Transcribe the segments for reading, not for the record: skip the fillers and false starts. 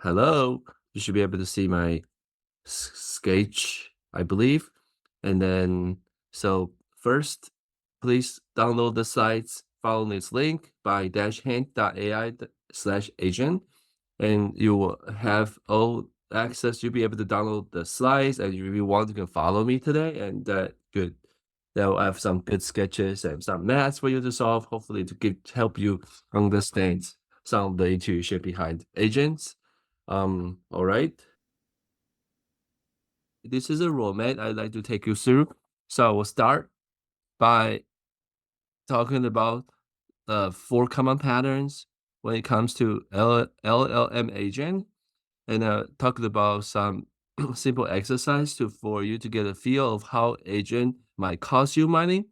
Hello. You should be able to see my sketch, I believe. And then, so first, please download the sites, follow this link by dashhand.ai/agent, and you will have all access. You'll be able to download the slides, and if you want, you can follow me today, and good. That will have some good sketches and some maths for you to solve, hopefully to help you understand some of the intuition behind agents. All right. This is a roadmap I'd like to take you through. So we'll start by talking about the 4 common patterns when it comes to LLM agent, and talking about some simple exercise for you to get a feel of how agent might cost you money,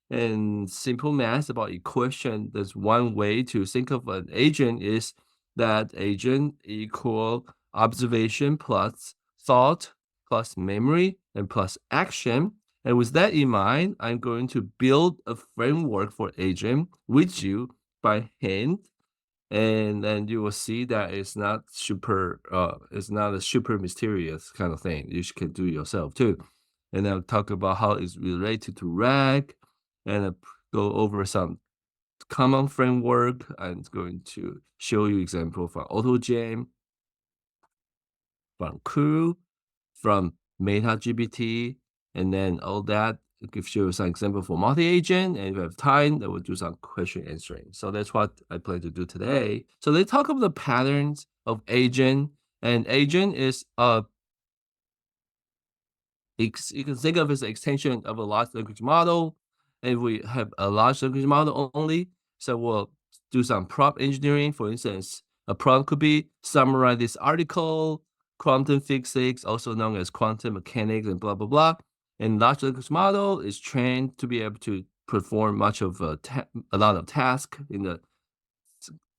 and simple math about equation. There's one way to think of an agent is that agent equal observation plus thought plus memory and plus action. And with that in mind, I'm going to build a framework for agent with you by hand, and then you will see that it's not a super mysterious kind of thing. You can do yourself too. And I'll talk about how it's related to RAG, and go over some common framework. I'm going to show you example from AutoGen, from Crew, from MetaGPT, and then all that. Gives you some example for multi-agent, and if we have time, then we'll do some question answering. So that's what I plan to do today. So they talk about the patterns of agent, and agent is you can think of as an extension of a large language model, and we have a large language model only. So we'll do some prompt engineering. For instance, a prompt could be summarize this article, quantum physics, also known as quantum mechanics, and blah blah blah. And large language model is trained to be able to perform much of a lot of tasks in the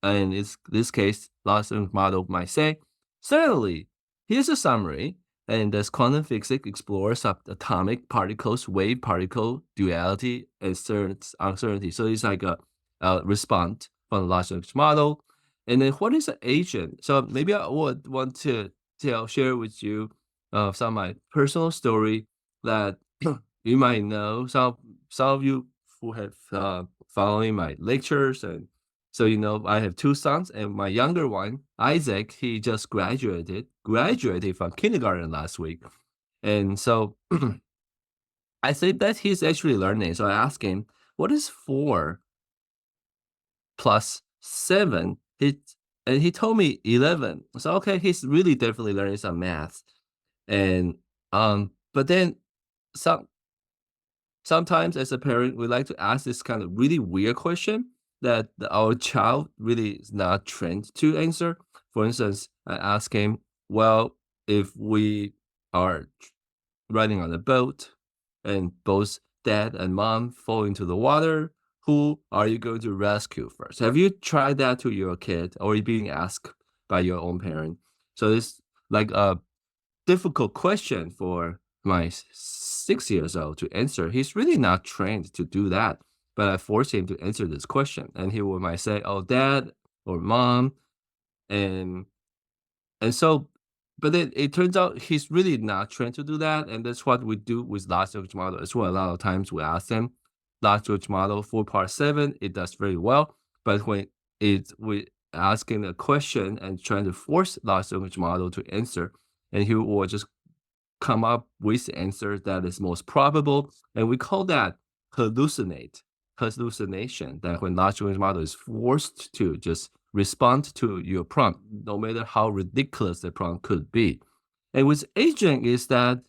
and in this case, large language model might say, certainly, here's a summary. And this quantum physics explores atomic particles, wave particle duality, and uncertainty. So it's like a response from the large language model. And then what is an agent? So maybe I would want to share with you some of my personal story that you might know. Some of you who have following my lectures, and so, I have 2 sons, and my younger one, Isaac, he just graduated from kindergarten last week. And so I think that he's actually learning. So I asked him, what is 4 plus 7? And he told me 11. So, okay, he's really definitely learning some math. And, but then some sometimes as a parent, we like to ask this kind of really weird question that our child really is not trained to answer. For instance, I ask him, well, if we are riding on a boat and both dad and mom fall into the water, who are you going to rescue first? Have you tried that to your kid, or are you being asked by your own parent? So it's like a difficult question for my 6 years old to answer. He's really not trained to do that, but I force him to answer this question, and he might say, "Oh, dad or mom," and so, but then it turns out he's really not trained to do that, and that's what we do with large language model as well. A lot of times we ask them, large language model 4 part 7, it does very well, but when we asking a question and trying to force large language model to answer, and he will just come up with the answer that is most probable, and we call that hallucination. That when large language model is forced to just respond to your prompt, no matter how ridiculous the prompt could be. And with agent is that,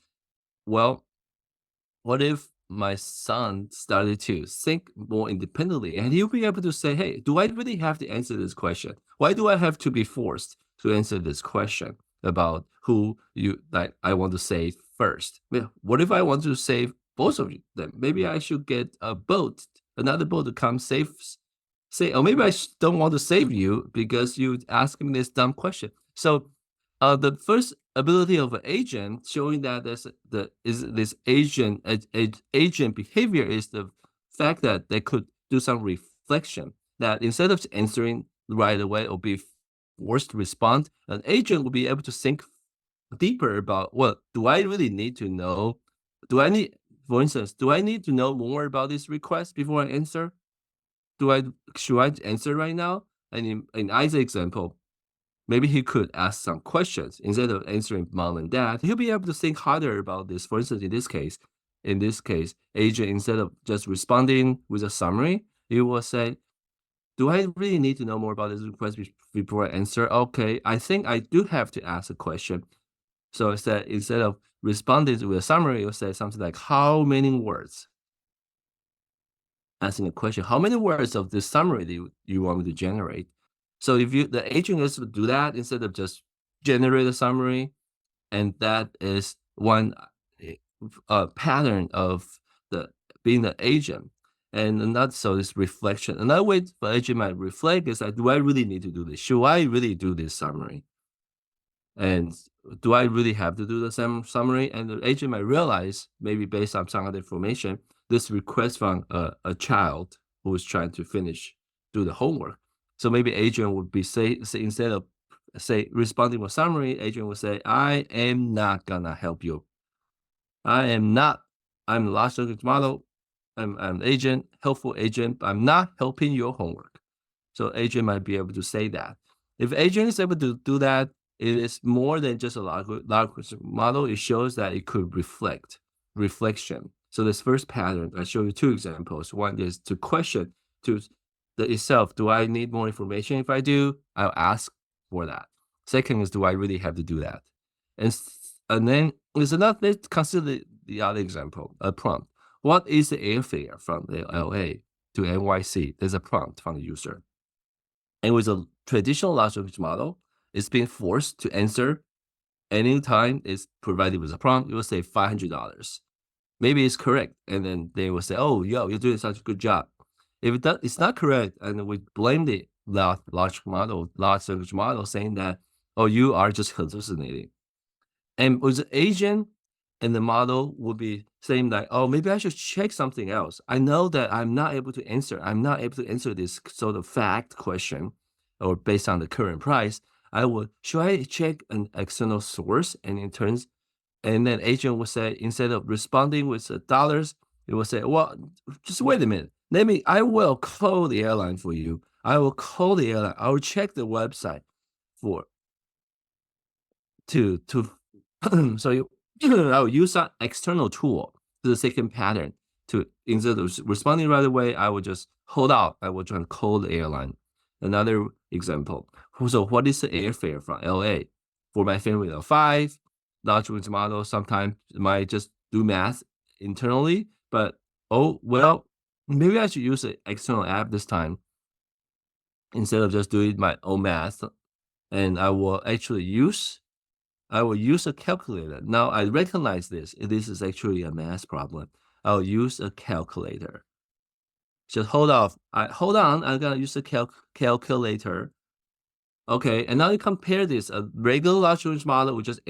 well, what if my son started to think more independently, and he'll be able to say, hey, do I really have to answer this question? Why do I have to be forced to answer this question about who I want to save first? Yeah, what if I want to save both of you? Then maybe I should get another boat to come say, or maybe don't want to save you because you asked me this dumb question. So the first ability of an agent showing that this agent behavior is the fact that they could do some reflection, that instead of answering right away or forced to respond, an agent will be able to think deeper about, well, do I really need to know? For instance, do I need to know more about this request before I answer? Should I answer right now? And in Isaac's example, maybe he could ask some questions instead of answering mom and dad. He'll be able to think harder about this. For instance, in this case, agent, instead of just responding with a summary, he will say, do I really need to know more about this request before I answer? Okay, I think I do have to ask a question. So instead of responding with a summary, you'll say something like, how many words? Asking a question, how many words of this summary do you want me to generate? So if the agent is to do that instead of just generate a summary, and that is one pattern of the being the agent. And another, so this reflection. Another way the agent might reflect is like, do I really need to do this? Should I really do this summary? And do I really have to do the same summary? And the agent might realize, maybe based on some other information, this request from a child who is trying to do the homework. So maybe agent would be say instead of responding with summary, agent would say, I am not gonna help you. I'm a large language model. I'm an agent, helpful agent. I'm not helping your homework. So agent might be able to say that. If agent is able to do that, it is more than just a large language model. It shows that it could reflection. So this first pattern, I show you two examples. One is to question to the itself. Do I need more information? If I do, I'll ask for that. Second is, do I really have to do that? And then there's another, let's consider the other example, a prompt. What is the airfare from LA to NYC? There's a prompt from the user. And with a traditional large language model, it's being forced to answer anytime it's provided with a prompt. It will say $500. Maybe it's correct. And then they will say, oh, yo, you're doing such a good job. If it's not correct, and we blame the large language model saying that, oh, you are just hallucinating. And with the agent and the model would be saying like, oh, maybe I should check something else. I know that I'm not able to answer. I'm not able to answer this sort of fact question, or based on the current price. Should I check an external source? And then agent will say, instead of responding with dollars, it will say, well, just wait a minute. I will call the airline for you. I will call the airline. I will check the website so I'll use that external tool to the second pattern to, instead of responding right away, I will just hold out. I will try and call the airline. Another example. So what is the airfare from LA? For my family of 5, large language model sometimes might just do math internally, but oh, well, maybe I should use an external app this time instead of just doing my own math. And I will use a calculator. Now I recognize this. This is actually a math problem. I'll use a calculator. Just hold on. I'm gonna use a calculator. Okay, and now you compare this. A regular large language model will just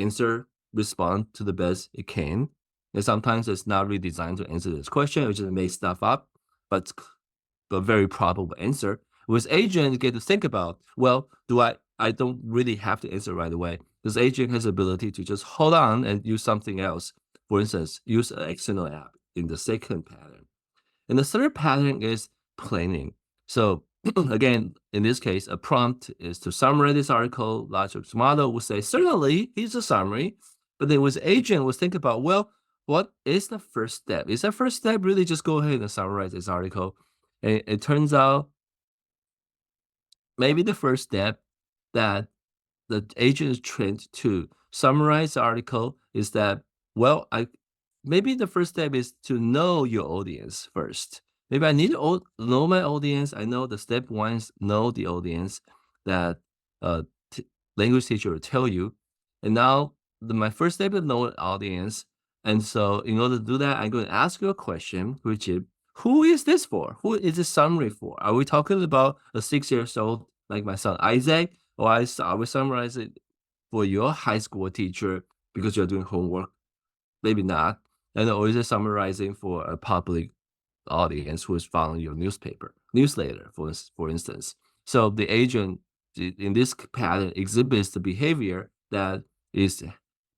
respond to the best it can. And sometimes it's not really designed to answer this question. It just make stuff up, but very probable answer. With agent, you get to think about, well, I don't really have to answer right away. This agent has the ability to just hold on and use something else. For instance, use an external app in the second pattern. And the third pattern is planning. So again, in this case, a prompt is to summarize this article. Large language model will say, certainly, here's a summary. But then with agent, we'll think about, well, what is the first step? Is the first step really just go ahead and summarize this article? And it turns out maybe the first step that the agent is trained to summarize the article is that, well, maybe the first step is to know your audience first. Maybe I need to know my audience. I know the step one is know the audience that language teacher will tell you. And now my first step is know the audience. And so in order to do that, I'm going to ask you a question, which is, who is this for? Who is this summary for? Are we talking about a 6-year-old like my son Isaac? Or I will summarize it for your high school teacher because you're doing homework? Maybe not. And or is it summarizing for a public audience who is following your newsletter, for instance? So the agent in this pattern exhibits the behavior that is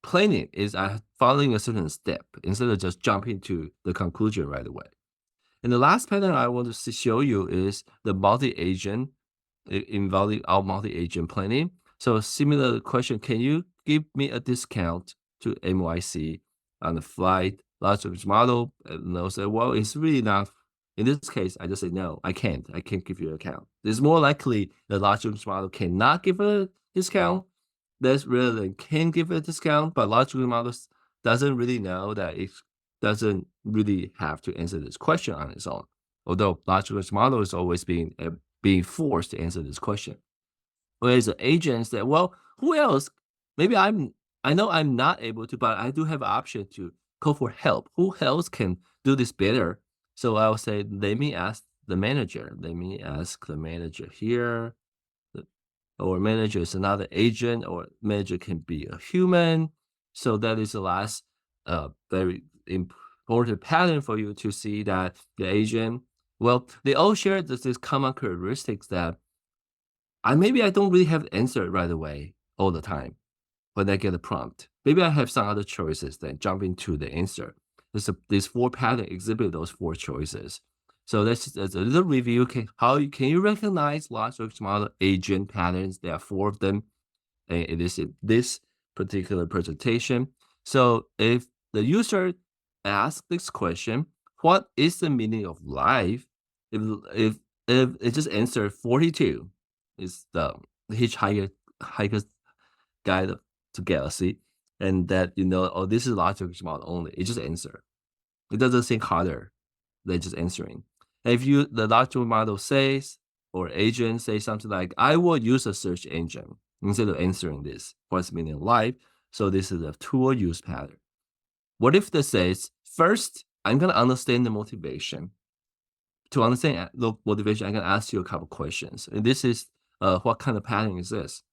planning, is following a certain step instead of just jumping to the conclusion right away. And the last pattern I want to show you is the multi-agent involving our multi-agent planning. So similar question, can you give me a discount to NYC on the flight large language model? And they'll say, well, it's really not. In this case, I just say, no, I can't. I can't give you an account. It's more likely the large language model cannot give a discount. That's rather than can give a discount, but large language models doesn't really know that it doesn't really have to answer this question on its own. Although large language model is always being forced to answer this question. Whereas the agents that, well, who else? Maybe I know I'm not able to, but I do have an option to call for help. Who else can do this better? So I'll say, let me ask the manager. Let me ask the manager here. Or manager is another agent, or manager can be a human. So that is the last very important pattern for you to see that the agent, well, they all share this common characteristics that maybe I don't really have the answer right away all the time when I get a prompt. Maybe I have some other choices than jumping to the answer. These 4 patterns exhibit those 4 choices. So that's a little review. How can you recognize large language model agent patterns? There are 4 of them, and it is in this particular presentation. So if the user asks this question, what is the meaning of life? If it just answer 42, is the hiker's guide to galaxy, and that oh, this is large language model only. It just answer. It doesn't think harder than just answering. And if the large language model says, or agent say something like, I will use a search engine instead of answering this, what's the meaning of life? So this is a tool use pattern. What if this says, first, I'm gonna understand the motivation. To understand the motivation, I'm gonna ask you a couple questions. And this is what kind of pattern is this?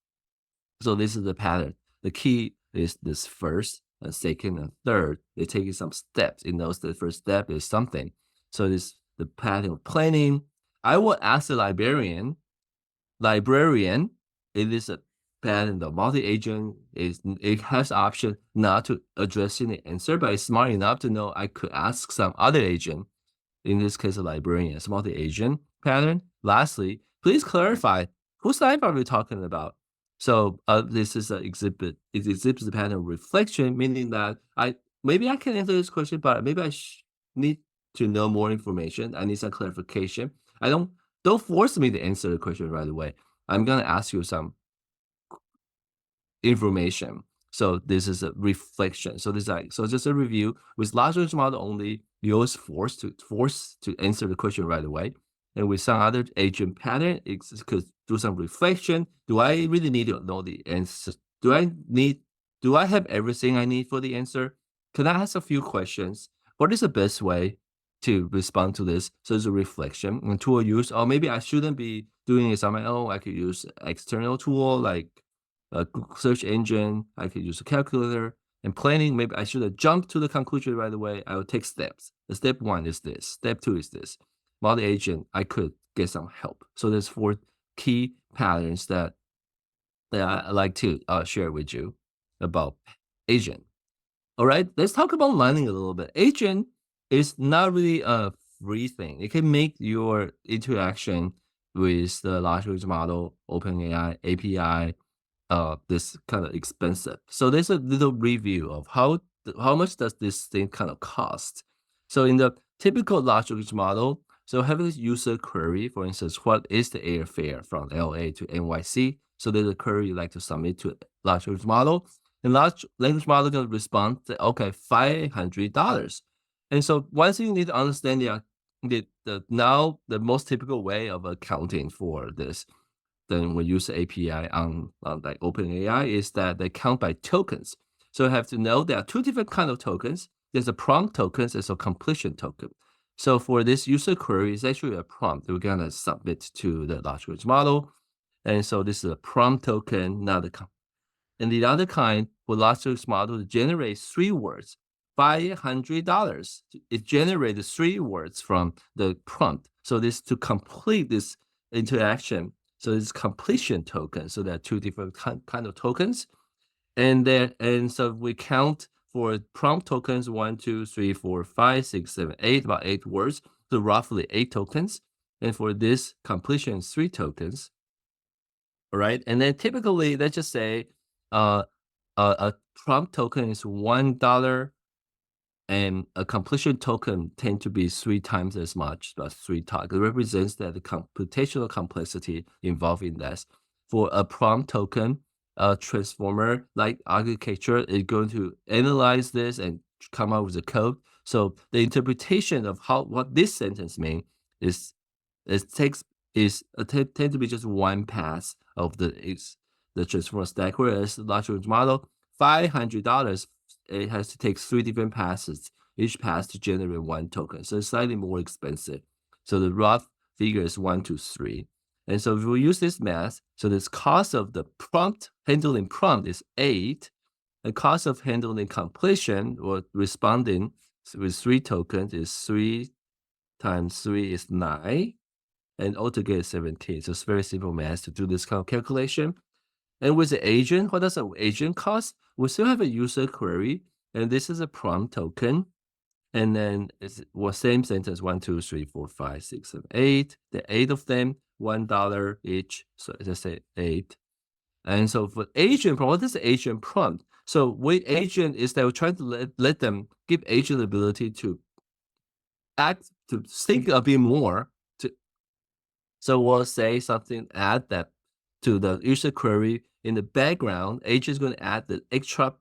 So this is the pattern. The key is this first, and second, and third. They're taking some steps. It knows the first step is something. So this the pattern of planning. I will ask the librarian, it is a pattern, the multi-agent it has option not to addressing the answer, but it's smart enough to know I could ask some other agent. In this case, a librarian, it's multi-agent pattern. Lastly, please clarify whose life are we talking about? So this is an exhibit. It exhibits the pattern of reflection, meaning that maybe I can answer this question, but maybe I need to know more information. I need some clarification. Don't force me to answer the question right away. I'm gonna ask you some information. So this is a reflection. So this is so just a review. With large language model only, you're always forced to answer the question right away. And with some other agent pattern, it could do some reflection. Do I really need to know the answer? Do I have everything I need for the answer? Can I ask a few questions? What is the best way to respond to this? So it's a reflection and tool use. Or maybe I shouldn't be doing this on my own. I could use external tool like a Google search engine. I could use a calculator. And planning, maybe I should have jumped to the conclusion right away. I will take steps. The step 1 is this. Step 2 is this. Multi-agent, I could get some help. So there's 4 key patterns that I like to share with you about agent. All right, let's talk about learning a little bit. Agent is not really a free thing. It can make your interaction with the large language model, OpenAI, API, this kind of expensive. So there's a little review of how much does this thing kind of cost. So in the typical large language model, so having this user query, for instance, what is the airfare from LA to NYC? So there's a query you like to submit to a large language model. And large language model can respond to, okay, $500. And so once you need to understand now the most typical way of accounting for this, then we use the API on like OpenAI is that they count by tokens. So you have to know there are 2 different kind of tokens. There's a prompt token, there's a completion token. So for this user query, it's actually a prompt that we're gonna submit to the large language model. And so this is a prompt token, not a and the other kind for large language model generates 3 words, $500. It generates 3 words from the prompt. So this to complete this interaction. So it's completion token. So there are two different kind of tokens. And so we count for prompt tokens 1, 2, 3, 4, 5, 6, 7, 8, about 8 words. So roughly 8 tokens. And for this completion, 3 tokens. All right. And then typically, let's just say a prompt token is $1, and a completion token tend to be 3 times as much, about 3 times. It represents that the computational complexity involved in that. For a prompt token, a transformer like architecture is going to analyze this and come up with a code. So the interpretation of what this sentence means is tend to be just one pass of the transformer stack, whereas the large language model, $500, it has to take 3 different passes, each pass to generate 1 token. So it's slightly more expensive. So the rough figure is 1 to 3. And so if we use this math, so this cost of the handling prompt is 8. The cost of handling completion or responding with 3 tokens is 3 times 3 is 9. And altogether 17. So it's very simple math to do this kind of calculation. And with the agent, what does an agent cost? We still have a user query, and this is a prompt token. And then it's same sentence 1, 2, 3, 4, 5, 6, 7, 8. The 8 of them, $1 each. So let's say 8. And so for agent prompt, what is the agent prompt? So with agent is that we're trying to let them give agent the ability to act, to think a bit more. So we'll say something, add that to the user query in the background. Agent is going to add the extra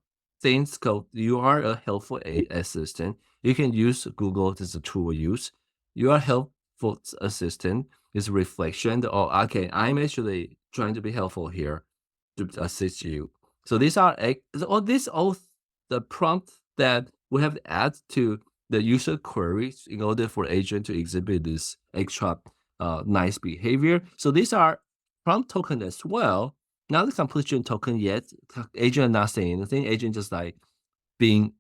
things called you are a helpful assistant. You can use Google as a tool we use. You are helpful assistant is reflection. Or okay, I'm actually trying to be helpful here to assist you. So these are all the prompt that we have to add to the user queries in order for agent to exhibit this extra nice behavior. So these are prompt token as well. Not the completion token yet. Agent not saying anything. Agent just like being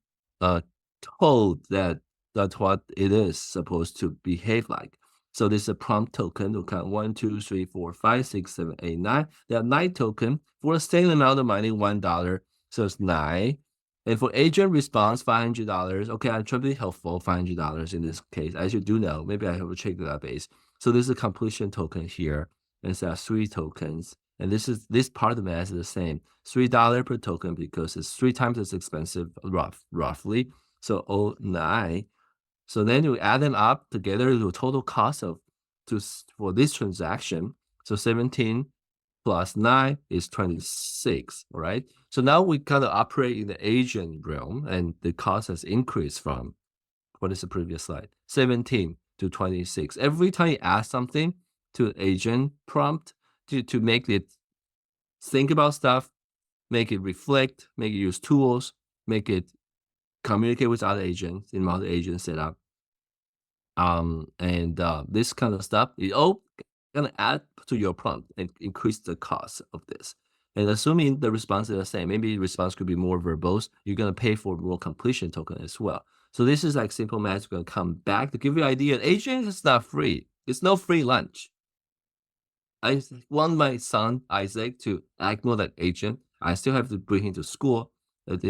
told that that's what it is supposed to behave like. So this is a prompt token. We'll count 1, 2, 3, 4, 5, 6, 7, 8, 9. There are 9 tokens for the same amount of money, $1. So it's 9. And for agent response, $500. Okay, I'm trying to be helpful, $500 in this case. I should do know. Maybe I have to check the database. So this is a completion token here. And so 3 tokens. And this part of the math is the same. $3 per token because it's 3 times as expensive, roughly. So 9. So then you add them up together, the total cost for this transaction. So 17 plus 9 is 26, all right? So now we kind of operate in the agent realm, and the cost has increased from, what is the previous slide? 17 to 26. Every time you add something to agent prompt to make it think about stuff, make it reflect, make it use tools, make it communicate with other agents in multi-agent setup. This kind of stuff is all gonna add to your prompt and increase the cost of this. And assuming the response is the same, maybe the response could be more verbose, you're gonna pay for more completion token as well. So this is like simple math. We're gonna come back to give you an idea. Agent is not free. It's no free lunch. I want my son Isaac to act more like agent. I still have to bring him to school and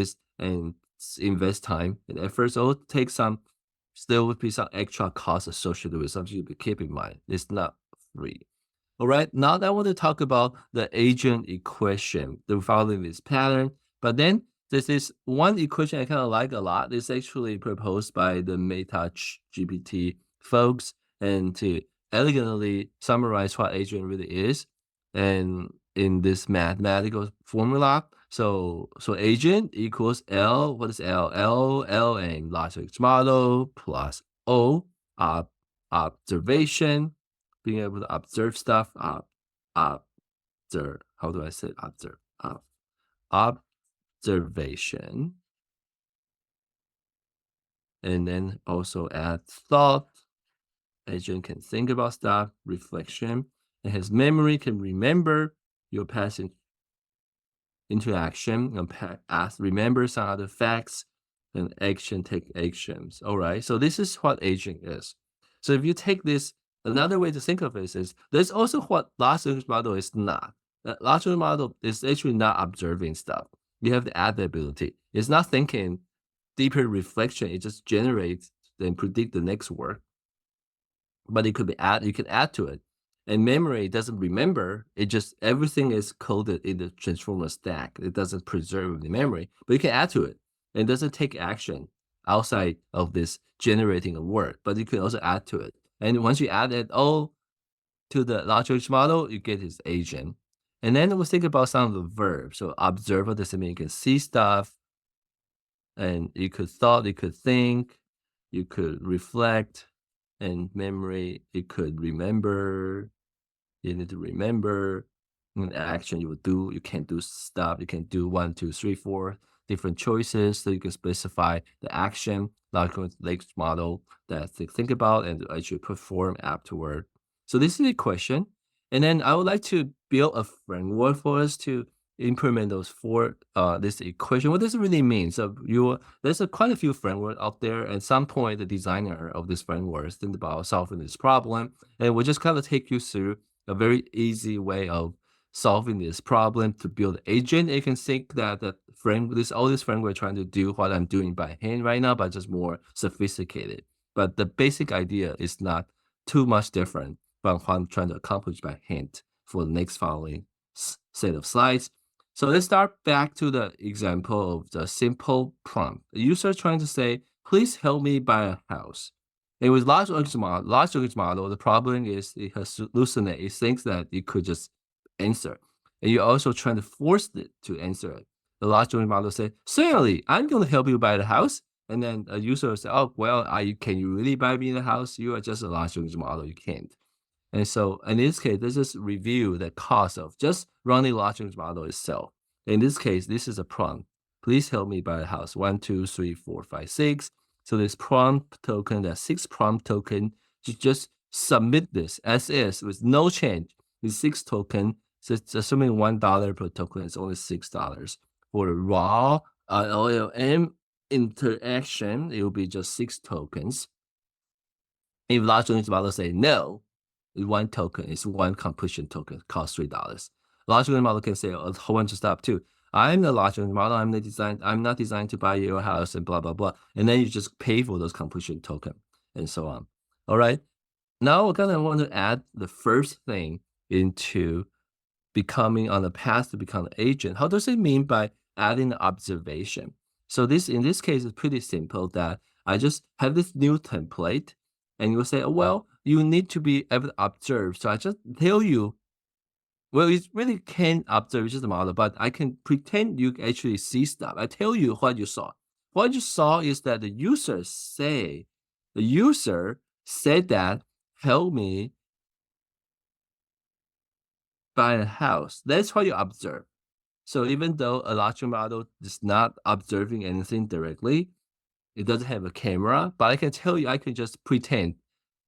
invest time and effort. So it'll take still would be some extra costs associated with something to keep in mind. It's not free. All right, now I want to talk about the agent equation, the following this pattern. But then there's this one equation I kind of like a lot. It's actually proposed by the MetaGPT folks, and to elegantly summarize what agent really is, and in this mathematical formula. So agent equals L. What is L? L and large language model plus O, observation, being able to observe stuff. Observe. How do I say observe? Observation. And then also add thought. Agent can think about stuff. Reflection. And his memory can remember your past interaction and remember some other facts, and action take actions. All right. So this is what agent is. So if you take this Another way to think of it is there's also what large language model is not. Large language model is actually not observing stuff. You have to add the ability. It's not thinking deeper reflection. It just generates and predict the next word. But it could be you can add to it. And memory doesn't remember. It just everything is coded in the transformer stack. It doesn't preserve the memory, but you can add to it. And it doesn't take action outside of this generating a word, but you can also add to it. And once you add it all to the large language model, you get this agent. And then we'll think about some of the verbs. So observer doesn't mean you can see stuff, and you could thought, you could think, you could reflect, and memory, you could remember. You need to remember an action you would do. You can't do stuff. You can do 1, 2, 3, 4 different choices. So you can specify the action, large language model that to think about and actually perform afterward. So this is a question. And then I would like to build a framework for us to implement those four this equation. What does it really mean? So there's quite a few frameworks out there. At some point, the designer of this framework think about solving this problem, and we'll just kind of take you through a very easy way of solving this problem to build an agent. You can think that all this framework trying to do what I'm doing by hand right now, but just more sophisticated. But the basic idea is not too much different from what I'm trying to accomplish by hand for the next following set of slides. So let's start back to the example of the simple prompt. The user trying to say, please help me buy a house. And with large language model, the problem is it has hallucinate. It thinks that it could just answer. And you're also trying to force it to answer it. The large language model say, certainly, I'm going to help you buy the house. And then a user will say, oh, well, can you really buy me the house? You are just a large language model. You can't. And so in this case, let's just review the cost of just running large language model itself. In this case, this is a prompt. Please help me buy a house. 1, 2, 3, 4, 5, 6. So this prompt token, that 6 prompt token, you just submit this as is with no change. With 6 token, so it's assuming $1 per token, it's only $6. For the raw LLM interaction, it will be just 6 tokens. If large language model say no, 1 token is 1 completion token, costs $3. Large language model can say a whole bunch of stuff too. I'm the large language model. I'm not designed to buy your house and blah, blah, blah. And then you just pay for those completion token and so on. All right. Now we're going to want to add the first thing into becoming on the path to become an agent. How does it mean by adding the observation? So in this case, it's pretty simple that I just have this new template and you say, oh, well, you need to be able to observe. So I just tell you, well, it really can't observe, it's just a model, but I can pretend you actually see stuff. I tell you what you saw. What you saw is that the user said that, help me buy a house. That's what you observe. So even though a large model is not observing anything directly, it doesn't have a camera, but I can tell you, I can just pretend,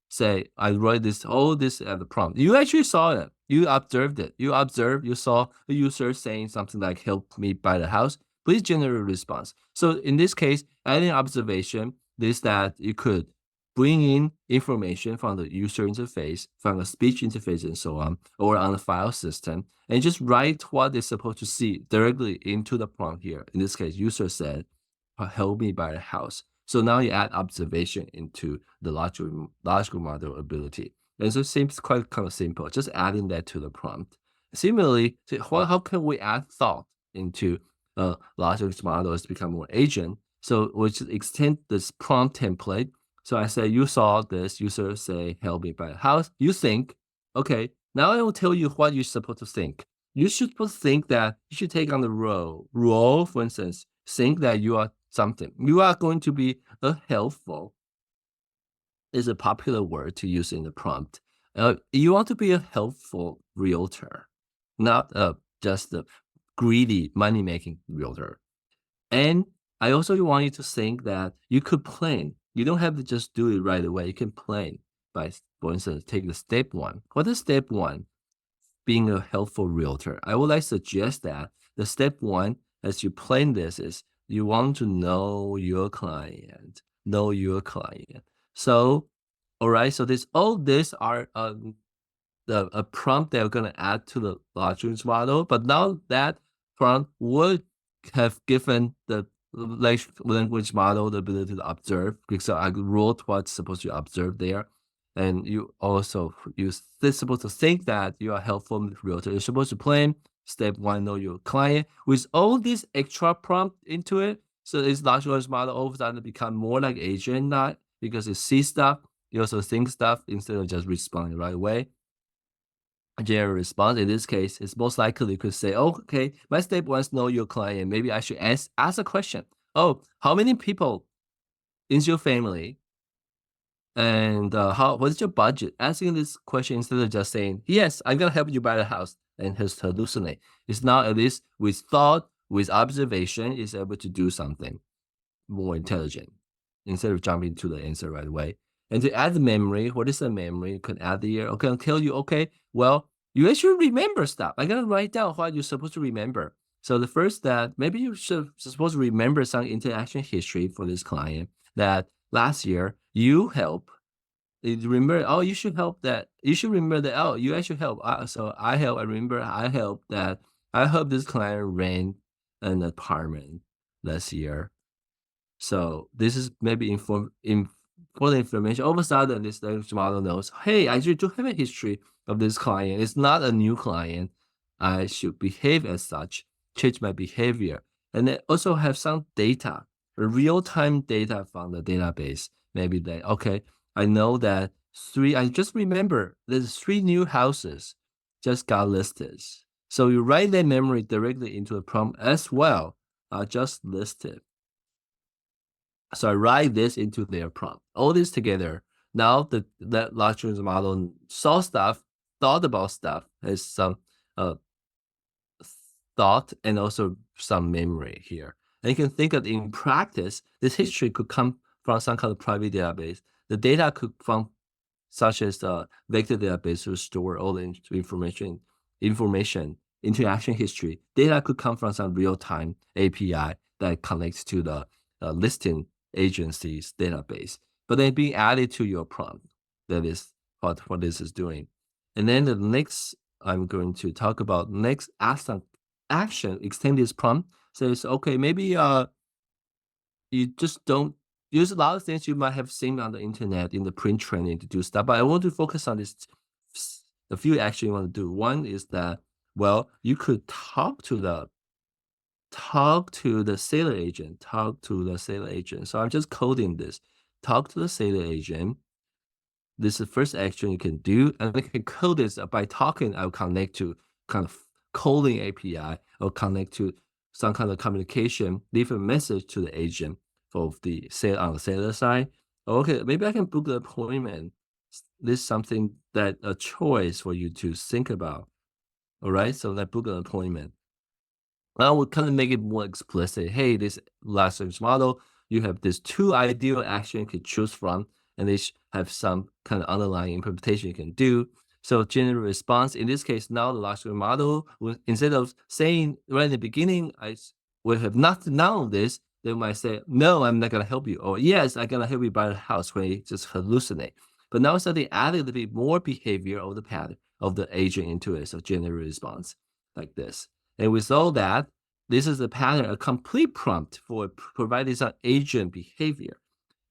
say, I write all this at the prompt. You actually saw it. You observed it. You saw the user saying something like, help me buy the house. Please generate a response. So in this case, adding observation is that you could bring in information from the user interface, from the speech interface and so on, or on the file system, and just write what they're supposed to see directly into the prompt here. In this case, user said, help me buy a house. So now you add observation into the large model ability. And so it seems quite kind of simple, just adding that to the prompt. Similarly, how can we add thought into large language models to become more agent? So we just extend this prompt template. So I say, you saw this, user say, help me buy a house. You think, okay, now I will tell you what you're supposed to think. You should think that you should take on the role. Role, for instance, think that you are something. You are going to be a helpful, is a popular word to use in the prompt. You want to be a helpful realtor, not just a greedy money-making realtor. And I also want you to think that you could plan. You don't have to just do it right away. You can plan by, for instance, take the step 1. What is step 1? Being a helpful realtor. I would like to suggest that the step 1, as you plan this, is you want to know your client. So All right, so all this are a prompt they're going to add to the large language model, but now that prompt would have given the large language model the ability to observe, because I wrote what's supposed to observe there. And you also use this supposed to think that you are helpful with realtor. You're supposed to plan step one, know your client with all this extra prompt into it. So this large language model all of a sudden become more like agent, not because it sees stuff, you also think stuff instead of just responding right away. A general response in this case is most likely you could say, oh, okay, my step one is know your client. Maybe I should ask a question. Oh, how many people in your family? And what's your budget? Asking this question instead of just saying, yes, I'm gonna help you buy the house and just hallucinate. It's now at least with thought, with observation, is able to do something more intelligent instead of jumping to the answer right away. And to add the memory, what is the memory? You can add the year. Okay, I'll tell you, okay, well, you actually remember stuff. I gotta write down what you're supposed to remember. So the first step, maybe you supposed to remember some interaction history for this client that last year you help. You remember, oh, you should help that. You should remember that, oh, you actually help. So I help, I remember I helped that. I helped this client rent an apartment last year. So this is maybe important information. All of a sudden, this language model knows, hey, I do have a history of this client. It's not a new client. I should behave as such, change my behavior. And then also have some data, real-time data from the database. Maybe that, okay, I know that I just remember there's 3 new houses just got listed. So you write that memory directly into a prompt as well, just listed. So I write this into their prompt. All this together, now that large language model saw stuff, thought about stuff, has some uh, thought and also some memory here. And you can think of in practice, this history could come from some kind of private database. The data could from such as the vector database to store all the information, interaction history. Data could come from some real-time API that connects to the listing agency's database, but then being added to your prompt. That is what this is doing. And then the next, I'm going to talk about next action, extend this prompt. Says, okay, maybe you just don't use a lot of things you might have seen on the internet in the print training to do stuff, but I want to focus on this, a few actions you want to do. One is that, well, you could talk to the sailor agent, So I'm just coding this. Talk to the sailor agent. This is the first action you can do. And I can code this by talking. I'll connect to kind of calling API or connect to some kind of communication, leave a message to the agent for the sale on the sailor side. Okay, maybe I can book the appointment. This is something that a choice for you to think about. All right, so let's book an appointment. I would kind of make it more explicit. Hey, this large language model, you have these 2 ideal actions you can choose from, and they have some kind of underlying interpretation you can do. So general response, in this case, now the large language model, instead of saying right in the beginning, I would have not known this, they might say, no, I'm not going to help you. Or yes, I'm going to help you buy the house when you just hallucinate. But now so they added a little bit more behavior of the pattern of the agent into it. So general response like this. And with all that, this is a pattern, a complete prompt for providing some agent behavior.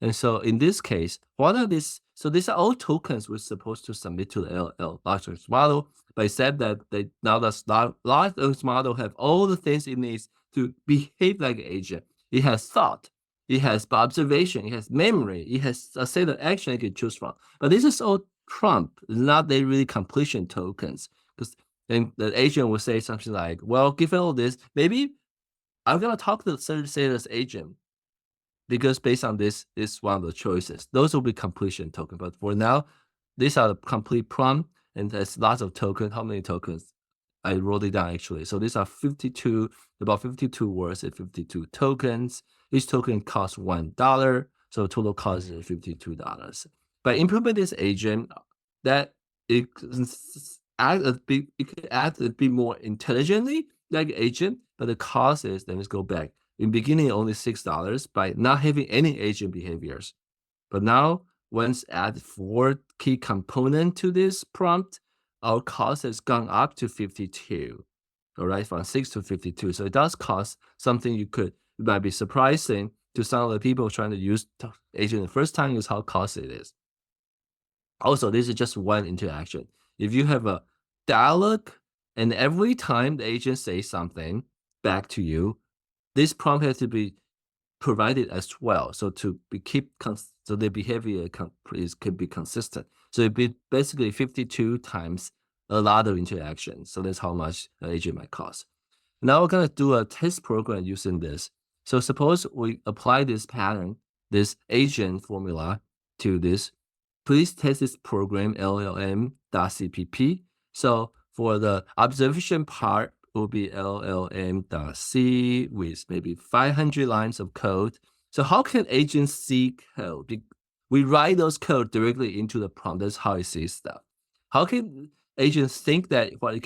And so in this case, what are these? So these are all tokens we're supposed to submit to the large language model. But except that now the large language model have all the things it needs to behave like an agent. It has thought, it has observation, it has memory, it has a set of action it can choose from. But this is all prompt, not they really completion tokens. Because then the agent will say something like, well, given all this, maybe I'm going to talk to the sales agent because based on this is one of the choices. Those will be completion token. But for now, these are the complete prompt and there's lots of tokens. How many tokens? I wrote it down actually. So these are 52, about 52 words and 52 tokens. Each token costs $1. So total cost is $52. By implementing this agent, that it could act a bit more intelligently like agent, but the cost is, let me go back. In beginning, only $6 by not having any agent behaviors. But now once add 4 key component to this prompt, our cost has gone up to 52. All right, from 6 to 52. So it does cost something it might be surprising to some of the people trying to use agent the first time is how costly it is. Also, this is just one interaction. If you have a dialogue and every time the agent says something back to you, this prompt has to be provided as well. So so the behavior can be consistent. So it'd be basically 52 times a lot of interactions. So that's how much an agent might cost. Now we're gonna do a test program using this. So suppose we apply this pattern, this agent formula to this. Please test this program llm.cpp. So for the observation part, will be llm.c with maybe 500 lines of code. So how can agents see code? We write those code directly into the prompt. That's how it sees stuff. How can agents think that what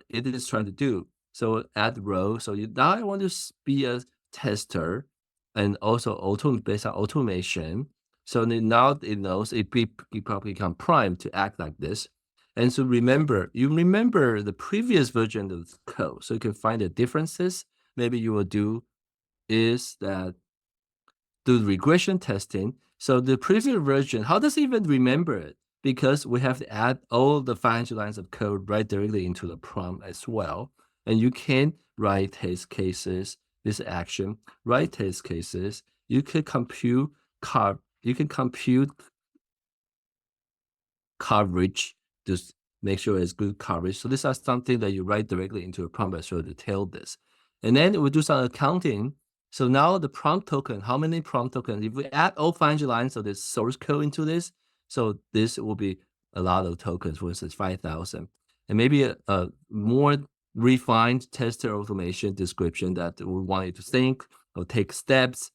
it is trying to do? So add row. So now I want to be a tester and also based on automation. So now it knows it probably become primed to act like this. And so you remember the previous version of the code, so you can find the differences. Maybe you will do regression testing. So the previous version, how does it even remember it? Because we have to add all the 500 lines of code right directly into the prompt as well. And you can write test cases, this action, write test cases. You can compute coverage to make sure it's good coverage. So these are something that you write directly into a prompt as well to tell this. And then we do some accounting. So now the prompt token, how many prompt tokens? If we add all 500 lines of this source code into this, so this will be a lot of tokens, for instance, 5,000. And maybe a more refined tester automation description that we want you to think or take steps,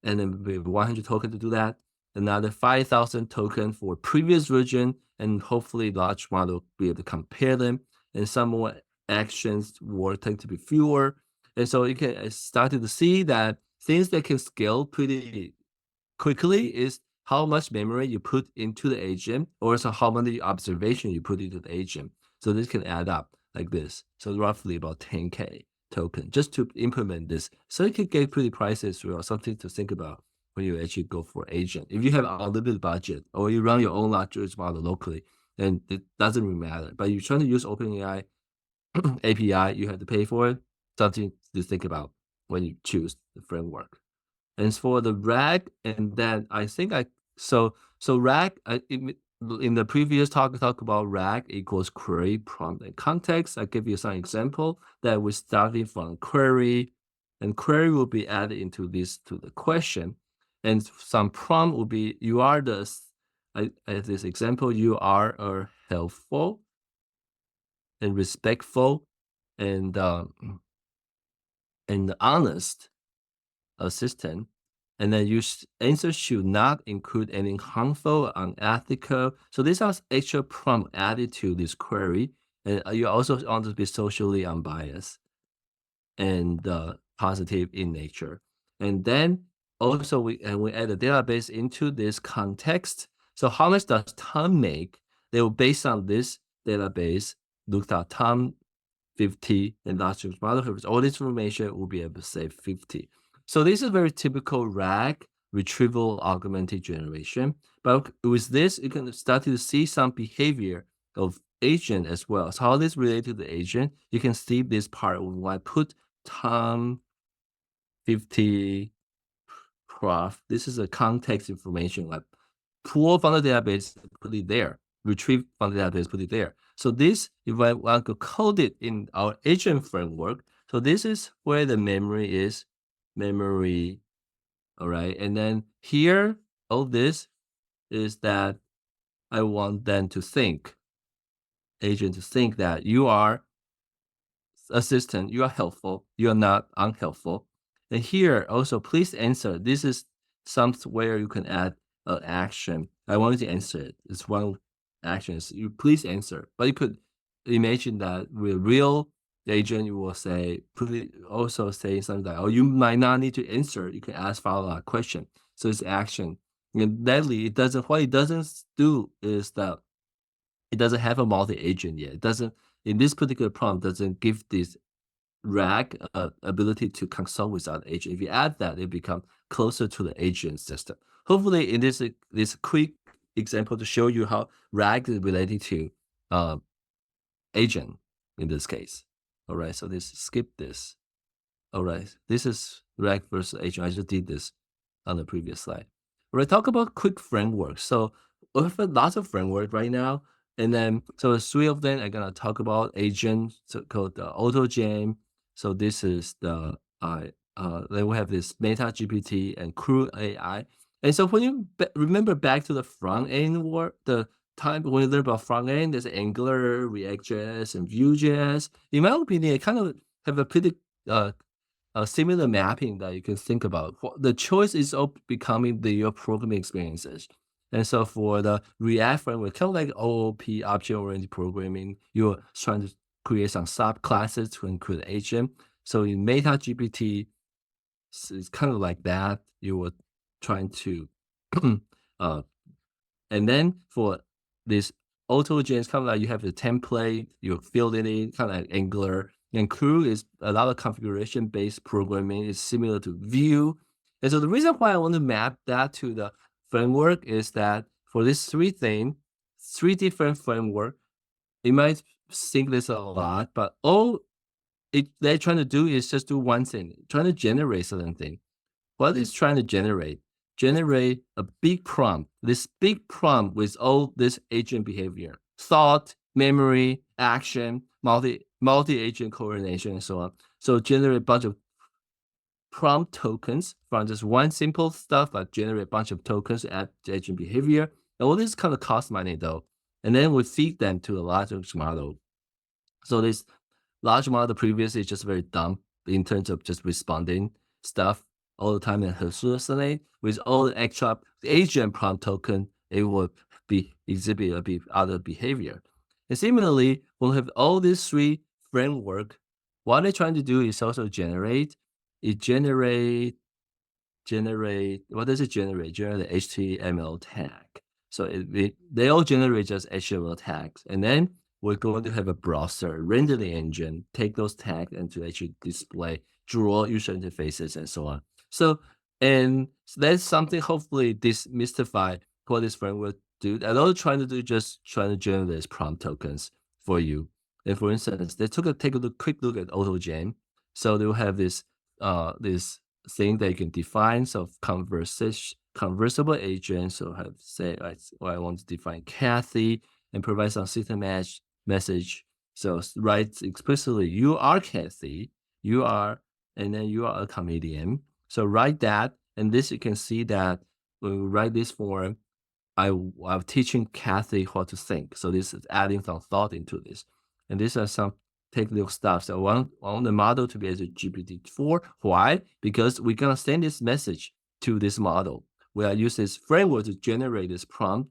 and then we have 100 tokens to do that. Another 5,000 token for previous version, and hopefully large model be able to compare them. And some more actions will tend to be fewer. And so you can start to see that things that can scale pretty quickly is how much memory you put into the agent, or also how many observation you put into the agent. So this can add up like this. So roughly about 10K token just to implement this. So it can get pretty pricey as well, something to think about when you actually go for agent. If you have a unlimited budget or you run your own large language model locally, then it doesn't really matter. But you're trying to use OpenAI API, you have to pay for it. Something to think about when you choose the framework. And for the RAG, and then I think so RAG, in the previous talk, I talked about RAG equals query, prompt, and context. I give you some example that we're starting from query, and query will be added into this to the question. And some prompt will be, this example, you are helpful and respectful and honest assistant. And then your answer should not include any harmful, unethical. So these are extra prompt added to this query. And you also want to be socially unbiased and positive in nature. And then also we add a database into this context. So how much does Tom make? They will, based on this database, look at Tom 50 and large language model. All this information will be able to say 50. So this is very typical RAG, retrieval augmented generation. But with this, you can start to see some behavior of agent as well. So how this related to the agent, you can see this part when I put Tom 50 Prof. This is a context information, like pull from the database, put it there, retrieve from the database, put it there. So this, if I want to code it in our agent framework, so this is where the memory is, all right? And then here, all this is that I want them to think, agent to think that you are assistant, you are helpful, you are not unhelpful. And here also, please answer. This is somewhere you can add an action. I want you to answer it. It's one action. So you please answer. But you could imagine that with real agent, you will say, also say something like, oh, you might not need to answer. You can ask follow-up question. So it's action. And deadly, what it doesn't do is that it doesn't have a multi-agent yet. It doesn't, in this particular prompt, doesn't give this RAG ability to consult with other agent. If you add that, it become closer to the agent system. Hopefully, in this quick example to show you how RAG is related to agent in this case. All right, so skip this. All right, this is RAG versus agent. I just did this on the previous slide. All right, talk about quick frameworks. So we have lots of framework right now. And then, so three of them I'm gonna talk about agent, so called the AutoGen. So this is the, then we have this MetaGPT and Crew AI. And so when you remember back to the front end work, the time when you learn about front end, there's Angular, React.js, and Vue.js. In my opinion, it kind of have a pretty a similar mapping that you can think about. The choice is all becoming your programming experiences. And so for the React framework, kind of like OOP, object-oriented programming, you're trying to create some subclasses to include agent. So in MetaGPT, it's kind of like that. You were trying to, and then for this AutoGen, it's kind of like you have the template, you fill it in, kind of like Angular. And Crew is a lot of configuration-based programming. It's similar to Vue. And so the reason why I want to map that to the framework is that for these three different framework, you might think this a lot, but all they're trying to do is just do one thing, trying to generate certain thing. What it's trying to generate a big prompt, this big prompt with all this agent behavior, thought, memory, action, multi-agent coordination, and so on. So generate a bunch of prompt tokens from just one simple stuff, but generate a bunch of tokens to add to agent behavior. And all this kind of cost money though. And then we feed them to a large language model. So this large model previously is just very dumb in terms of just responding stuff all the time and hallucinate. With all the extra agent prompt token, it will exhibit other behavior. And similarly, when we have all these three framework, what they're trying to do is also generate. What does it generate? Generate the HTML tag. So they all generate just HTML tags. And then we're going to have a browser rendering engine, take those tags and to actually display, draw user interfaces and so on. So, and that's something hopefully demystify what this framework do. And all trying to do just trying to generate these prompt tokens for you. And for instance, they take a quick look at AutoGen. So they'll have this thing that you can define. So conversable agent. So I have to say, I want to define Kathy and provide some system message. So write explicitly, you are Kathy, and then you are a comedian. So write that, and this you can see that when we write this form, I'm teaching Kathy what to think. So this is adding some thought into this. And these are some technical stuff. So I want the model to be as a GPT-4. Why? Because we're going to send this message to this model. We'll use this framework to generate this prompt,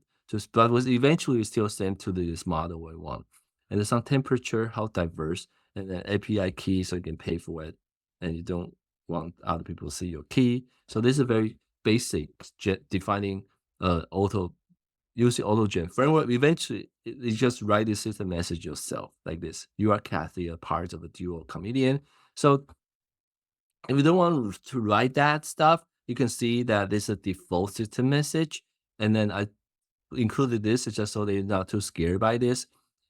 but was eventually still sent to this model we want. And there's some temperature, how diverse, and then API key so you can pay for it. And you don't want other people to see your key. So this is a very basic defining using AutoGen framework. Eventually, you just write this system message yourself like this. You are Kathy, a part of a duo comedian. So if you don't want to write that stuff, you can see that this is a default system message. And then I included this just so they're not too scared by this.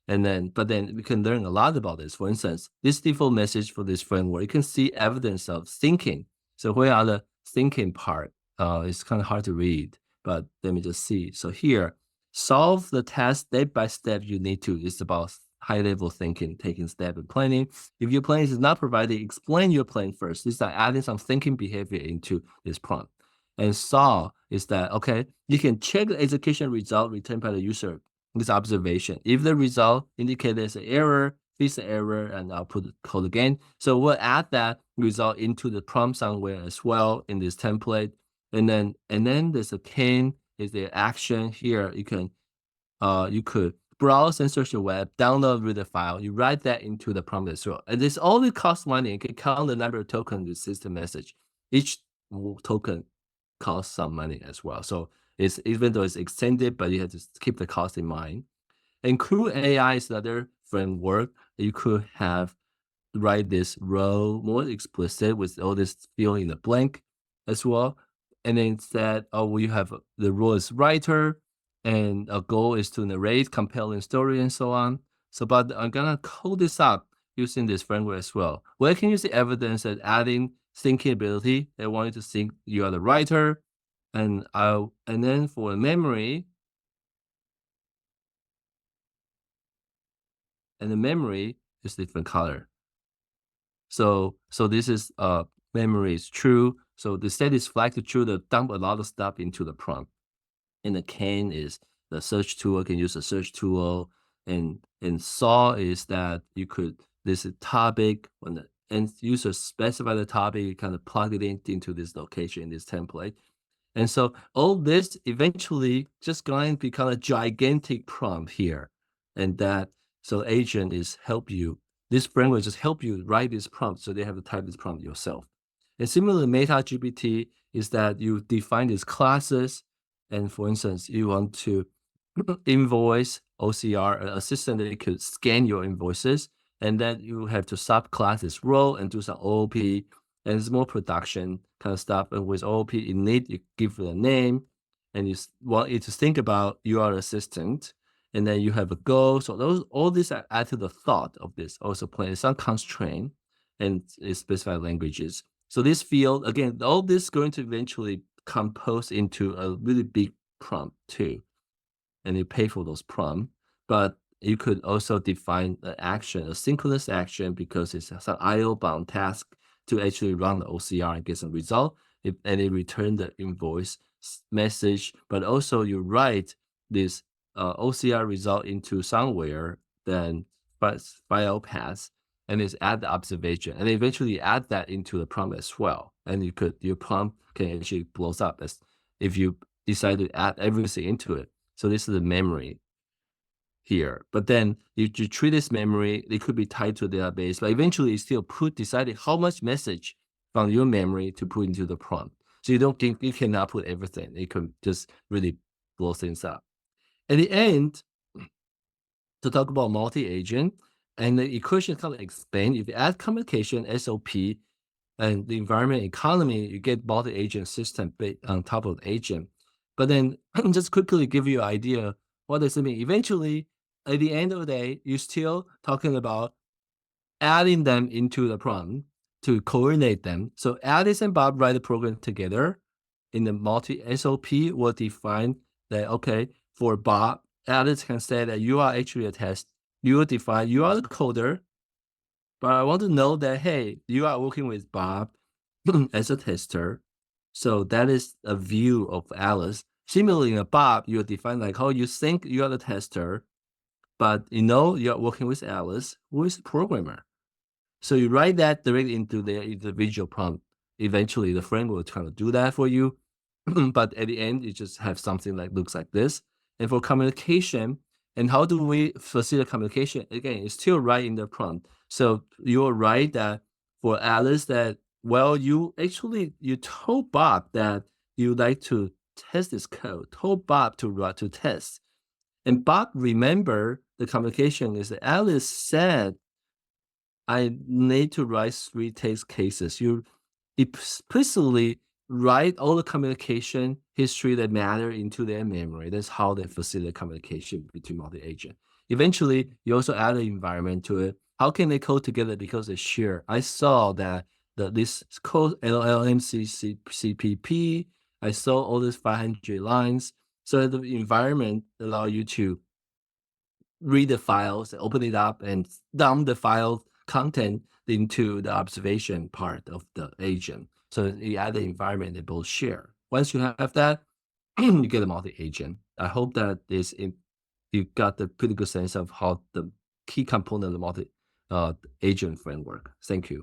But then we can learn a lot about this. For instance, this default message for this framework, you can see evidence of thinking. So where are the thinking part? It's kind of hard to read, but let me just see. So here, solve the task step by step you need to. It's about high level thinking, taking step and planning. If your plan is not provided, explain your plan first. This is like adding some thinking behavior into this prompt. And solve is that, okay, you can check the execution result returned by the user. This observation. If the result indicates there's an error, fix the error and output the code again. So we'll add that result into the prompt somewhere as well in this template. And then there's a pin, is the action here. You could browse and search the web, download with the file. You write that into the prompt as well. And this only costs money. You can count the number of tokens with system message. Each token costs some money as well. So It's even though it's extended, but you have to keep the cost in mind. And Crew AI is another framework that you could have write this role more explicit with all this fill in the blank as well. And then instead, oh, you have the role as writer, and a goal is to narrate compelling story and so on. So, but I'm gonna code this up using this framework as well. Where can you see evidence that adding thinking ability? They want you to think you are the writer, and then for memory, and the memory is different color. So this is memory is true. So the set is flag to true to dump a lot of stuff into the prompt. And the can is the search tool, can use a search tool. And saw is that you could this is topic when the end user specify the topic, you kind of plug it into this location in this template. And so all this eventually just going to become a gigantic prompt here. And that so agent is help you. This framework just help you write this prompt so they have to type this prompt yourself. And similarly, MetaGPT is that you define these classes. And for instance, you want to invoice OCR, an assistant that could scan your invoices. And then you have to subclass this role and do some OOP, and it's more production kind of stuff. And with OOP, you need you give it a name, and you want it to think about you are assistant, and then you have a goal. So those all this add to the thought of this also play some constraint and specified languages. So this field again, all this is going to eventually compose into a really big prompt too, and you pay for those prompts. But you could also define the action, a synchronous action, because it's some IO bound task to actually run the OCR and get some result. And it return the invoice message, but also you write this OCR result into somewhere, then file path, and it's add the observation, and eventually add that into the prompt as well. And your prompt can actually blows up as if you decide to add everything into it. So this is the memory here. But then you treat this memory, it could be tied to a database, but eventually you still decided how much message from your memory to put into the prompt. So you don't think you cannot put everything. It can just really blow things up. At the end, to talk about multi-agent, and the equation kind of explain, if you add communication, SOP, and the environment economy, you get multi-agent system on top of the agent. But then just quickly give you an idea, what does it mean? Eventually, at the end of the day, you're still talking about adding them into the prompt to coordinate them. So Alice and Bob write the program together. In the multi SOP will define that, okay, for Bob, Alice can say that you are actually a test. You will define you are the coder, but I want to know that, hey, you are working with Bob as a tester. So that is a view of Alice. Similarly, in a Bob, you define like how you think you are the tester, but you know you're working with Alice, who is a programmer. So you write that directly into the individual prompt. Eventually, the framework will kind of do that for you. But at the end, you just have something like looks like this. And for communication, and how do we facilitate communication? Again, it's still right in the prompt. So you'll write that for Alice that, well, you told Bob that you like to test this code, told Bob to test. And Bob remember the communication is that Alice said, I need to write 3 test cases. You explicitly write all the communication history that matter into their memory. That's how they facilitate communication between multi-agent. Eventually, you also add an environment to it. How can they code together? Because they share. I saw that this code LLM CPP. I saw all these 500 lines. So the environment allow you to read the files, open it up, and dump the file content into the observation part of the agent. So you add the environment they both share. Once you have that, you get a multi-agent. I hope that you got the pretty good sense of how the key component of the multi-agent framework. Thank you.